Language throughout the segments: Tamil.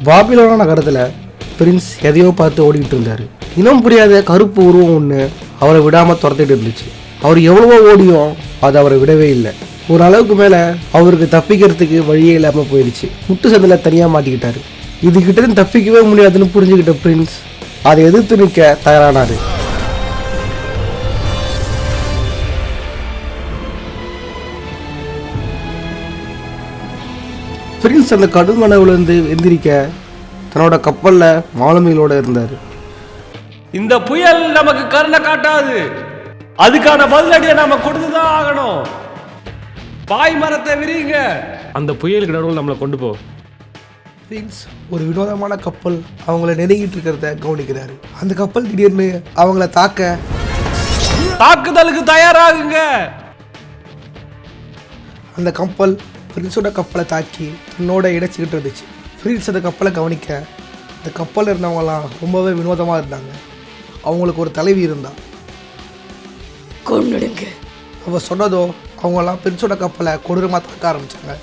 பாபிலோனா நகரத்தில் பிரின்ஸ் எதையோ பார்த்து ஓடிக்கிட்டு இருந்தார். இனம் புரியாத கருப்பு உருவம் ஒன்று அவரை விடாமல் துரத்திட்டு இருந்துச்சு. அவர் எவ்வளவோ ஓடியும் அது அவரை விடவே இல்லை. ஒரு அளவுக்கு மேலே அவருக்கு தப்பிக்கிறதுக்கு வழியே இல்லாமல் போயிடுச்சு. முட்டு சந்தில் தனியாக மாட்டிக்கிட்டாரு. இதுகிட்ட தப்பிக்கவே முடியாதுன்னு புரிஞ்சுக்கிட்ட பிரின்ஸ் அதை எதிர்த்து நிற்க தயாரானார். பிரின்ஸ் அந்த கடும் கனவுலேருந்து எந்திரிக்க தன்னோட கப்பலில் மாலுமிகளோடு இருந்தார். இந்த புயல் நமக்கு கருணை காட்டாது, அதுக்கான பதிலடியை நாம கொடுத்துதான் ஆகணும். பாய் மரத்தை விரிங்க, அந்த புயலுக்கு நடுவில் நம்மளை கொண்டு போ. பிரின்ஸ் ஒரு வினோதமான கப்பல் அவங்கள நெருங்கிட்டு இருக்கிறத கவனிக்கிறாரு. அந்த கப்பல் திடீர்னு அவங்கள தாக்குதலுக்கு தயாராகுங்க. அந்த கப்பல் பிரின்ஸோட கப்பலை தாக்கி தன்னோட இடைச்சிக்கிட்டு இருந்துச்சு. பிரின்ஸ் அந்த கப்பலை கவனிக்க அந்த கப்பலில் இருந்தவங்கலாம் ரொம்பவே வினோதமாக இருந்தாங்க. அவங்களுக்கு ஒரு தலைவி இருந்தா. அவ சொன்னதோ அவங்களாம் பிரின்ஸோட கப்பலை கொடூரமாக தாக்க ஆரம்பித்தாங்க.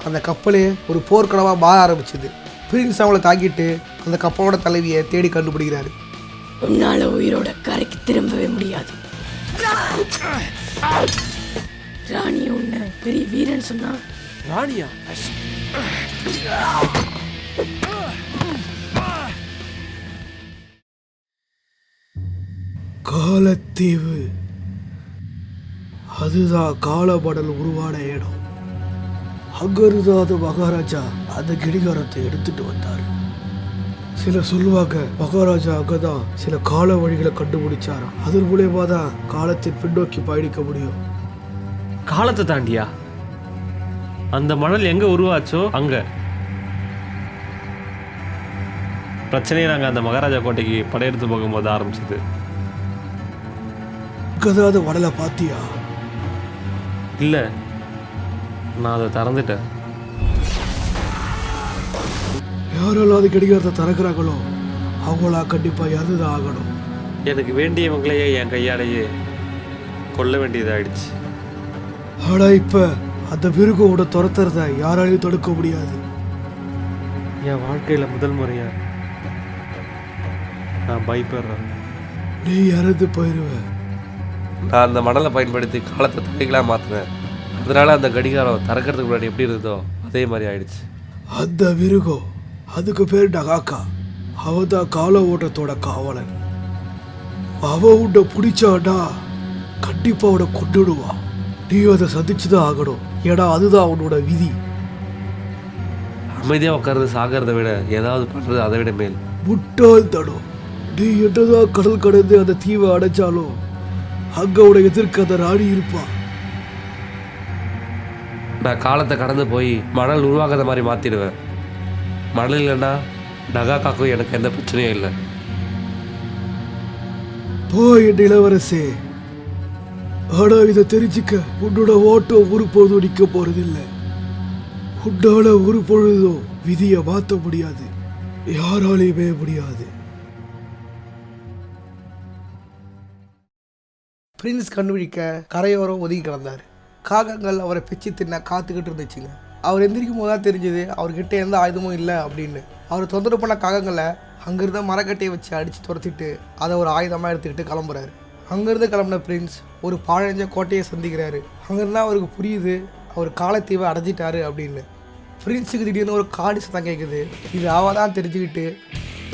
அந்த கப்பலே ஒரு போர்க்களமாக மாற ஆரம்பிச்சுது. பிரின்ஸ் அவங்கள தாக்கிட்டு அந்த கப்பலோட தலைவியை தேடி கண்டுபிடிக்கிறாரு. உன்னால உயிரோட கரைக்கு திரும்பவே முடியாது. ராணிய உன்னை பெரிய வீரன் சொன்னா. ராணியா? காலத்தீவு, அதுதான் காலபடல் உருவான இடம். அங்கிருந்தாது மகாராஜா அந்த கிடிகாரத்தை எடுத்துட்டு வந்தார். சிலர் சொல்லுவாங்க மகாராஜா அங்கதான் சில கால வழிகளை கண்டுபிடிச்சாராம். அதன் மூலியமா தான் காலத்தின் பின்னோக்கி பயணிக்க முடியும். காலத்தை தாண்டியா? அந்த மணல் எங்க உருவாச்சோ அங்க. பிரச்சனையை நாங்கள் அந்த மகாராஜா கோட்டைக்கு படையெடுத்து போகும்போது ஆரம்பிச்சது. அங்கதான் மணலை பாத்தியா? இல்லை, நான் அதை திறந்துட்டேன். யாரெல்லாம் அது கிடைக்கிறத திறக்கிறாங்களோ அவங்களா கண்டிப்பாக இறந்துதான் ஆகணும். எனக்கு வேண்டியவங்களையே என் கையாலேயே கொல்ல வேண்டியதாயிடுச்சு. ஆனால் இப்போ அந்த மிருகோட துரத்துறத யாராலையும் தடுக்க முடியாது. என் வாழ்க்கையில் முதல் முறையா நான் பயப்படுறேன். நீ இறந்து போயிடுவ. நான் அந்த மணலை பயன்படுத்தி காலத்தை தலைகளாக மாற்றினேன். அதனால அந்த கடிகாரம் திறக்கிறதுக்கு முன்னாடி எப்படி இருந்ததோ அதே மாதிரி ஆயிடுச்சு. அந்த மிருகம், அதுக்கு பேர் டகாக்கா. அவன் தான் கால ஓட்டத்தோட காவலன். அவன் உன்னை பிடிச்சாடா கண்டிப்பா அவனை கொண்டுடுவா. நீ அதை சந்திச்சுதான் ஆகணும். ஏன்னா அதுதான் அவனோட விதி. அமைதியாக உட்கார்ந்து சாகிறத விட ஏதாவது பண்ணுறது அதை விட மேல். முட்டாள் தடம். நீ என்னதான் கடல் கடந்து அந்த தீவை அடைச்சாலும் அங்க உன எதிர்க்க அந்த ராணி இருப்பா. நான் காலத்தை கடந்து போய் மணல் உருவாகாத மாதிரி மாற்றிடுவேன். மணல் இல்லைன்னா டகாக்காக்கும் எனக்கு எந்த பிரச்சனையும் இல்லை. போய் என் இளவரசே. ஆனா இதை தெரிஞ்சுக்க உன்னோட ஓட்டம் ஒரு பொழுதும் நிற்க போறதில்லை. உன்னால ஒரு பொழுதும் விதியை மாற்ற முடியாது. யாராலையுமே முடியாது. பிரின்ஸ் கண்டுபிடிக்க கரையோரம் ஒதுங்கி கிடந்தார். காகங்கள் அவரை பிச்சு தின்ன காத்துக்கிட்டு இருந்துச்சுங்க. அவர் எந்திரிக்கும் போது தான் தெரிஞ்சது அவர்கிட்ட எந்த ஆயுதமும் இல்லை அப்படின்னு. அவர் தொந்தரவு பண்ண காகங்களை அங்கிருந்த மரக்கட்டையை வச்சு அடித்து துரத்திட்டு அதை ஒரு ஆயுதமாக எடுத்துக்கிட்டு கிளம்புறாரு. அங்கேருந்து கிளம்புன பிரின்ஸ் ஒரு பாழஞ்ச கோட்டையை சந்திக்கிறாரு. அங்கேருந்தா அவருக்கு புரியுது அவர் காலத்தீவை அடைஞ்சிட்டாரு அப்படின்னு. பிரின்ஸுக்கு திடீர்னு ஒரு காடி சத்தம் கேட்குது. இது அவள் தான் தெரிஞ்சுக்கிட்டு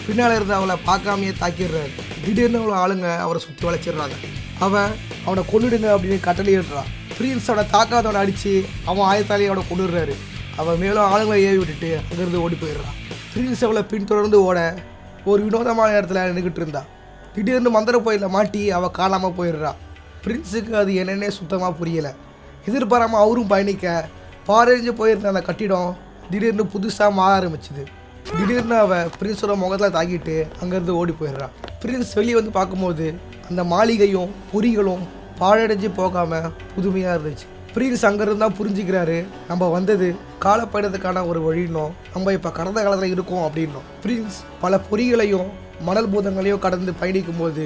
பின்னால் இருந்து அவளை பார்க்காமையே தாக்கிடுறாரு. திடீர்னு அவளை ஆளுங்க அவரை சுற்றி வளைச்சிடுறாங்க. அவனை கொண்டுடுங்க அப்படின்னு கட்டளையிடுறான். பிரின்ஸோட தாக்காதவனை அடித்து அவன் ஆயத்தாலேயே அவனை கொண்டுடுறாரு. அவன் மேலும் ஆளுங்களை ஏவி விட்டுட்டு அங்கேருந்து ஓடி போயிடுறான். பிரின்ஸ் அவளை பின்தொடர்ந்து ஓட ஒரு வினோதமான இடத்துல நின்றுக்கிட்டு இருந்தான். திடீர்னு மந்திர கோயிலில் மாட்டி அவள் காணாமல் போயிடுறான். பிரின்ஸுக்கு அது என்னென்னே சுத்தமாக புரியலை. எதிர்பாராமல் அவரும் பயணிக்க பாறைஞ்சு போயிருந்த அந்த கட்டிடம் திடீர்னு புதுசாக மாற ஆரம்பிச்சுது. திடீர்னு அவள் பிரின்ஸோட முகத்தில் தாக்கிட்டு அங்கேருந்து ஓடி போயிடுறான். பிரின்ஸ் வெளியே வந்து பார்க்கும்போது அந்த மாளிகையும் பொறிகளும் பாழடைஞ்சு போகாமல் புதுமையாக இருந்துச்சு. பிரின்ஸ் அங்கேருந்து தான் புரிஞ்சுக்கிறாரு நம்ம வந்தது காலப்பயணத்துக்கான ஒரு வழினோம், நம்ம இப்போ கடந்த காலத்தில் இருக்கோம் அப்படின்னோம். பிரின்ஸ் பல பொறிகளையும் மணல் பூதங்களையும் கடந்து பயணிக்கும் போது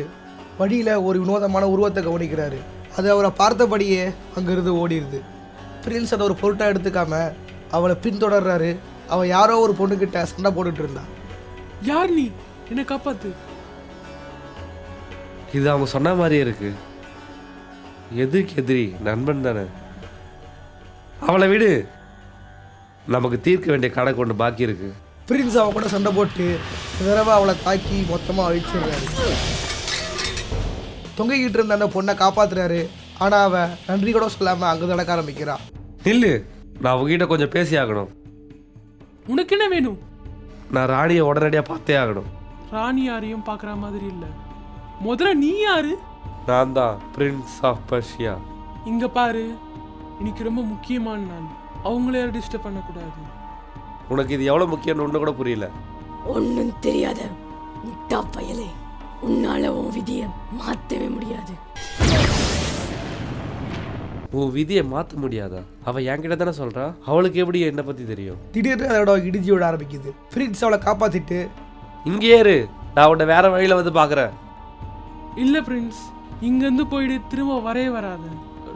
வழியில் ஒரு வினோதமான உருவத்தை கவனிக்கிறாரு. அது அவரை பார்த்தபடியே அங்கேருந்து ஓடிடுது. பிரின்ஸ் அதை ஒரு பொருட்டாக எடுத்துக்காம அவளை பின்தொடர்றாரு. அவன் யாரோ ஒரு பொண்ணுக்கிட்ட சண்டை போட்டுட்டு இருந்தான். யார் நீ? என்னை காப்பாத்து. இது அவங்க சொன்ன மாதிரியே இருக்கு. எதிரிக்கு எதிரி நண்பன் தானே. அவளை விடு, நமக்கு தீர்க்க வேண்டிய கணக்கு ஒன்று பாக்கி இருக்கு. பிரின்ஸ் அவன் கூட சண்டை போட்டு தடவை அவளை தாக்கி மொத்தமாக அழிச்சிடுறாரு. தொங்கிக்கிட்டு இருந்த அந்த பொண்ணை காப்பாத்துறாரு. ஆனால் அவன் நன்றி கூட சொல்லாமல் அங்கே நடக்க ஆரம்பிக்கிறான். நில்லு, நான் உங்ககிட்ட கொஞ்சம் பேசி ஆகணும். உனக்கு என்ன வேணும்? நான் ராணியை உடனடியாக பார்த்தே ஆகணும். ராணி யாரையும் பார்க்குற மாதிரி இல்லை. முதல்ல நீ யாரு? நான் தான் பிரின்ஸ் ஆஃப் பர்ஷியா. இங்க பாரு, இன்னைக்கு ரொம்ப முக்கியமான நாள். அவங்கள யாரும் டிஸ்டர்ப் பண்ணக்கூடாது. உனக்கு இது எவ்வளோ முக்கியம்னு ஒன்று கூட புரியல. ஒன்றும் தெரியாத முட்டா பயலே, உன்னால உன் விதியை மாற்றவே முடியாது. உன் விதியை மாற்ற முடியாதா? அவள் என்கிட்ட தானே சொல்கிறா. அவளுக்கு எப்படி என்னை பற்றி தெரியும்? திடீர்னு அதோட இடிச்சி விட ஆரம்பிக்குது. பிரின்ஸ் அவளை காப்பாற்றிட்டு இங்கேயே இரு, நான் உன்னை வேற வழியில் வந்து பார்க்குறேன். இல்லை பிரின்ஸ், இங்கேருந்து போயிடு, திரும்ப வரவே வராத.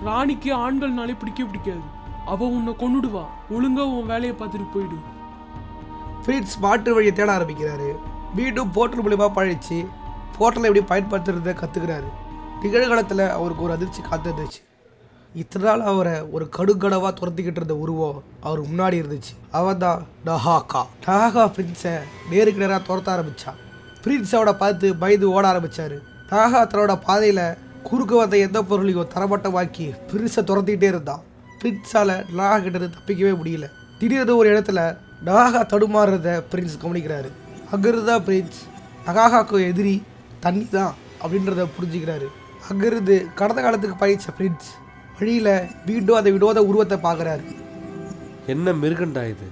ராணிக்கு ஆண்கள்னாலே பிடிக்காது. அவ உன்னை கொன்னுடுவா. ஒழுங்கா உன் வேலையை பார்த்துட்டு போயிடு. பிரின்ஸ் மாற்று வழியை தேட ஆரம்பிக்கிறாரு. மீண்டும் போர்ட்டல் மூலியமா பழிச்சு போர்ட்டலை எப்படி பயன்படுத்துறதை கற்றுக்கிறாரு. நிகழ்காலத்தில் அவருக்கு ஒரு அதிர்ச்சி காத்திருந்துச்சு. இத்தனை நாள் அவரை ஒரு கடுகடவாக துரத்திக்கிட்டு இருந்த உருவம் அவர் முன்னாடி இருந்துச்சு. அவன் தான் டஹாகா. டஹாகா பிரின்ஸை நேருக்கு நேராக துரத்த ஆரம்பித்தான். பிரின்ஸ் அவனை பார்த்து பயந்து ஓட ஆரம்பித்தார். டஹாகா தன்னோட பாதையில் குறுக்க வந்த எந்த பொருளையும் தரமட்டமாக்கி பிரின்ஸை துரத்திக்கிட்டே இருந்தான். பிரின்ஸால் டஹாகா கிட்ட தப்பிக்கவே முடியல. திடீர்னு ஒரு இடத்துல டஹாகா தடுமாறுறத பிரின்ஸ் கவனிக்கிறாரு. அங்கிருந்தா பிரின்ஸ் டஹாகாக்கு எதிரி தண்ணி தான் அப்படின்றத புரிஞ்சுக்கிறாரு. அங்கிருந்து கடந்த காலத்துக்கு பயணிச்ச பிரின்ஸ் வழியில் மீண்டும் அந்த வினோத உருவத்தை பார்க்குறாரு. என்ன மிருகண்டா இது?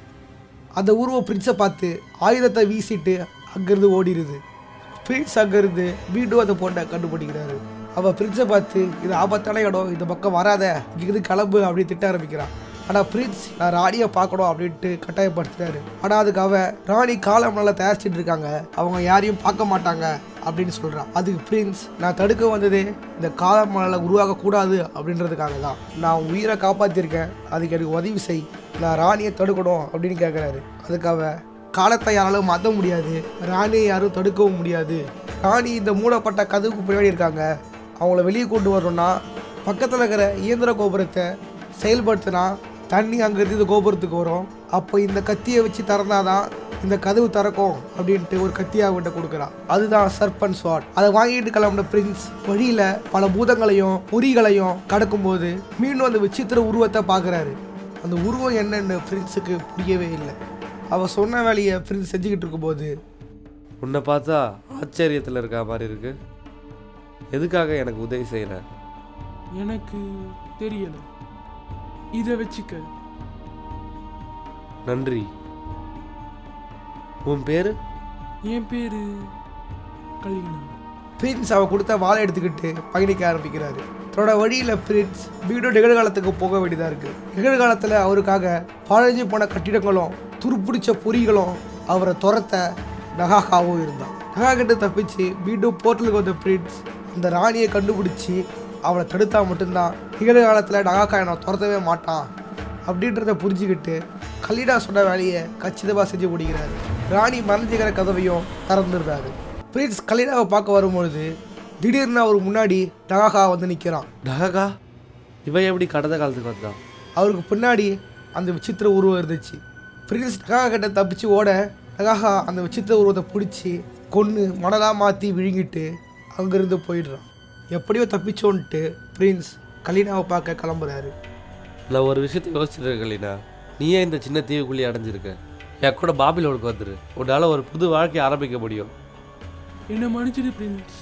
அந்த உருவம் பிரின்ஸை பார்த்து ஆயுதத்தை வீசிட்டு அங்கேருந்து ஓடிடுது. பிரின்ஸ் அங்கேருந்து மீண்டும் அந்த பொண்ணை கண்டுபிடிக்கிறாரு. அவள் பிரின்ஸை பார்த்து இது ஆபத்தான இடம், இந்த பக்கம் வராத, இங்கிருந்து கிளம்பு அப்படின்னு திட்ட ஆரம்பிக்கிறான். ஆனால் பிரின்ஸ் நான் ராணியை பார்க்கணும் அப்படின்ட்டு கட்டாயப்படுத்துறாரு. ஆனால் அதுக்கு அவன் ராணி காலம் நல்லா தயாரிச்சுட்டு இருக்காங்க, அவங்க யாரையும் பார்க்க மாட்டாங்க அப்படின்னு சொல்கிறான். அதுக்கு பிரின்ஸ் நான் தடுக்க வந்ததே இந்த காலம் மலையில் உருவாகக்கூடாது அப்படின்றதுக்காக தான். நான் உயிரை காப்பாற்றிருக்கேன், அதுக்கு எனக்கு உதவி செய், நான் ராணியை தடுக்கணும் அப்படின்னு கேட்குறாரு. அதுக்கு அவன் காலத்தை யாராலும் மாற்ற முடியாது, ராணியை யாரும் தடுக்கவும் முடியாது, ராணி இந்த மூடப்பட்ட கதவுக்கு பின்னாடி இருக்காங்க, அவங்கள வெளியே கொண்டு வரணும்னா பக்கத்தில் இருக்கிற இயந்திர கோபுரத்தை செயல்படுத்தினா தண்ணி அங்கேருந்து இந்த கோபுரத்துக்கு வரும், அப்போ இந்த கத்தியை வச்சு திறந்தாதான் இந்த கதவு திறக்கும் அப்படின்ட்டு ஒரு கத்தியை அவங்ககிட்ட கொடுக்குறான். அதுதான் சர்பன் ஸ்வாட். அதை வாங்கிட்டு கிளம்பின பிரின்ஸ் வழியில் பல பூதங்களையும் பொறிகளையும் கடக்கும்போது மீண்டும் அந்த விசித்திர உருவத்தை பார்க்குறாரு. அந்த உருவம் என்னன்னு பிரின்ஸுக்கு புரியவே இல்லை. அவள் சொன்ன வேலையை பிரின்ஸ் செஞ்சுக்கிட்டு இருக்கும்போது உன்னை பார்த்தா ஆச்சரியத்தில் இருக்கா மாதிரி இருக்கு. எதுக்காக எனக்கு உதவி செய்கிற? எனக்கு தெரியல, இதை வச்சுக்க. நன்றி. உன் பேரு? என் பேரு கலினா. பிரின்ஸ் அவ கொடுத்த வாழை எடுத்துக்கிட்டு பயணிக்க ஆரம்பிக்கிறாரு. தன்னோட வழியில் பிரின்ஸ் மீண்டும் நிகழ்காலத்துக்கு போக வேண்டியதாக இருக்குது. நிகழ்காலத்தில் அவருக்காக பழஞ்சு போன கட்டிடங்களும் துருப்பிடிச்ச பொறிகளும் அவரை துரத்த டஹாகாவும் இருந்தான். டஹாகா கிட்ட தப்பிச்சு மீண்டும் போர்ட்டலுக்கு வந்த பிரின்ஸ் அந்த ராணியை கண்டுபிடிச்சி அவளை தடுத்தா மட்டும்தான் நிகழ்காலத்தில் டஹாகா என்னை துரத்தவே மாட்டான் அப்படின்றத புரிஞ்சுக்கிட்டு கலினா சொன்ன வேலையை கச்சிதமாக செஞ்சு முடிக்கிறாரு. ராணி மறைஞ்சிக்கிற கதவையும் திறந்துடுறாரு. பிரின்ஸ் கலினாவை பார்க்க வரும்பொழுது திடீர்னு அவர் முன்னாடி டஹாகா வந்து நிற்கிறான். டஹாகா? இவன் எப்படி கடந்த காலத்துக்கு வந்தான்? அவருக்கு பின்னாடி அந்த விசித்திர உருவம் இருந்துச்சு. பிரின்ஸ் டஹாகா கிட்ட தப்பிச்சு ஓட டஹாகா அந்த விசித்திர உருவத்தை பிடிச்சி கொன்று மணலாக மாற்றி விழுங்கிட்டு அங்கேருந்து போயிடுறான். எப்படியோ தப்பிச்சோன்ட்டு பிரின்ஸ் கலினாவை பார்க்க கிளம்புறாரு. நான் ஒரு விஷயத்தை யோசிச்சுட்டு கலினா, நீ ஏன் இந்த சின்ன தீவுக்குள்ளே அடைஞ்சிருக்க? என் கூட பாபிலோனுக்கு வந்துரு, உன்னால் ஒரு புது வாழ்க்கையை ஆரம்பிக்க முடியும். என்னை மன்னிச்சிடு பிரின்ஸ்,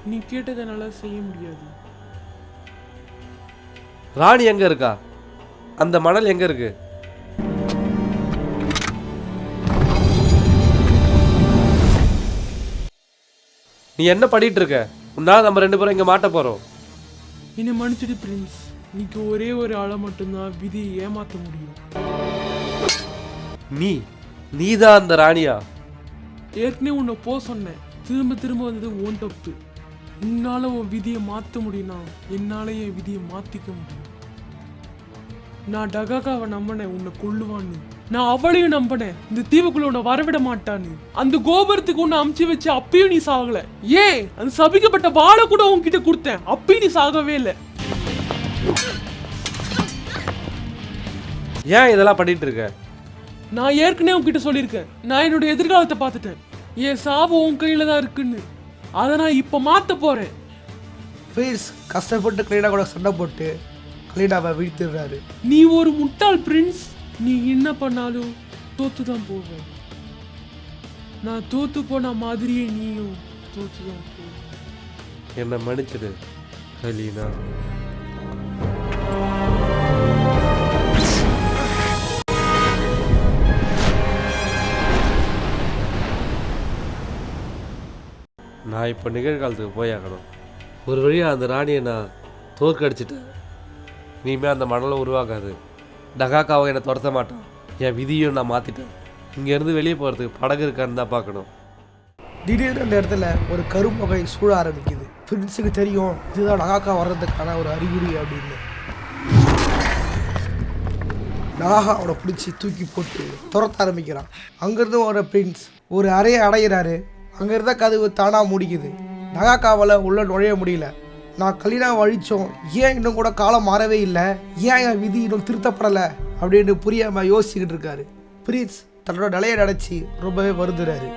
நீ கேட்டதை என்னால் செய்ய முடியாது. ராணி எங்கே இருக்கா? அந்த மணல் எங்கே இருக்கு? நீ என்ன பண்ணிட்டு இருக்க? உன்னால் நம்ம 2 பேரும் இங்கே மாட்ட போகிறோம். என்னை மன்னிச்சிடு பிரின்ஸ், இன்னைக்கு ஒரே ஒரு ஆளை மட்டும்தான் விதியை ஏமாற்ற முடியும். நீதான் அந்த ராணியா? ஏற்கனவே உன்னை போ சொன்னேன், திரும்ப திரும்ப வந்தது ஓன் தப்பு. உன்னால உன் விதியை மாற்ற முடியும்னா என்னால என் விதியை மாற்றிக்க முடியும். நான் டகாகாவை நம்பினேன் உன்னை கொல்லுவான்னு, நான் அவளையும் நம்பினேன் இந்த தீவுக்குள்ள உன்னை வரவிட மாட்டான்னு. அந்த கோபுரத்துக்கு உன்னை அமுச்சு வச்சு அப்பயும் நீ சாகல. ஏன் அந்த சபிக்கப்பட்ட வாழை கூட உன்கிட்ட கொடுத்தேன், அப்பயும் நீ சாகவே இல்லை. ஏன் இதெல்லாம் பண்ணிட்டு இருக்க? நான் ஏற்கனவே உன்கிட்ட சொல்லியிருக்கேன், நான் என்னோட எதிர்காலத்தை பார்த்துட்டேன். என் சாவு உன் கையில தான் இருக்குன்னு. அதை நான் இப்ப மாத்த போறேன். பிரின்ஸ் கஷ்டப்பட்டு கலீனா கூட சண்டை போட்டு கலீனாவை வீழ்த்திடுறாரு. நீ ஒரு முட்டாள் பிரின்ஸ். நீ என்ன பண்ணாலும் தோத்துதான் போவ. நான் தோத்து போன மாதிரியே நீயும் தோத்துதான் போவ. என்னை மன்னிச்சிடு கலீனா. நான் இப்போ நிகழ்காலத்துக்கு போய் ஆகணும். ஒரு வழியாக அந்த ராணியை நான் தோற்கடிச்சிட்டேன். இனிமேல் அந்த மணலை உருவாக்காது. டகாக்காவை என்னை துரத்த மாட்டான். என் விதியும் நான் மாற்றிட்டேன். இங்கேருந்து வெளியே போகிறதுக்கு படகு இருக்கான்னு தான் பார்க்கணும். திடீர்னு அந்த இடத்துல ஒரு கரும்பகை சூழ ஆரம்பிக்குது. பிரின்ஸுக்கு தெரியும் இதுதான் நகாக்கா வர்றதுக்கான ஒரு அறிகுறி அப்படின்னு. நகாக்கா அவனை பிடிச்சி தூக்கி போட்டு துரத்த ஆரம்பிக்கிறான். அங்கேருந்து வர பிரின்ஸ் ஒரு அறையை அடைகிறாரு. அங்கே இருந்த கதவு தானாக முடிக்குது. நகாக்காவால் உள்ள நுழைய முடியல. நான் கலீனாவை அழித்தோம், ஏன் இன்னும் கூட காலம் மாறவே இல்லை, ஏன் என் விதி இன்னும் திருத்தப்படலை அப்படின்னு புரியாமல் யோசிச்சுக்கிட்டு இருக்காரு. பிரின்ஸ் தன்னோட நிலையை நினச்சி ரொம்பவே வருந்துறாரு.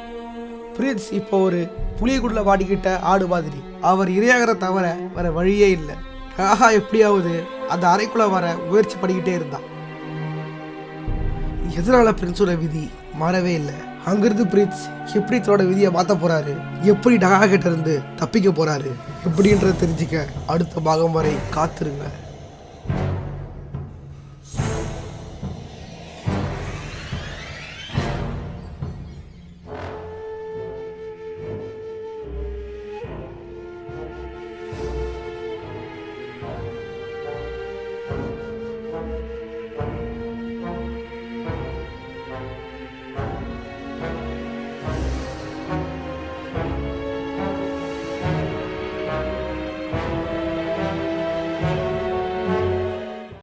பிரின்ஸ் இப்போ ஒரு புளியகுள்ள வாடிக்கிட்ட ஆடு மாதிரி. அவர் இரையாகிற தவிர வேற வழியே இல்லை. நகாக்கா எப்படியாவது அந்த அறைக்குள்ளே வர முயற்சி பண்ணிக்கிட்டே இருந்தான். எதனால பிரின்ஸோட விதி மாறவே இல்லை. அங்கிருந்து பிரின்ஸ் எப்படி தன்னோட விதியை மாற்ற போறாரு, எப்படி நகாக்கா கிட்ட இருந்து தப்பிக்க போறாரு எப்படின்றத தெரிஞ்சுக்க அடுத்த பாகம் வரை காத்திருங்க.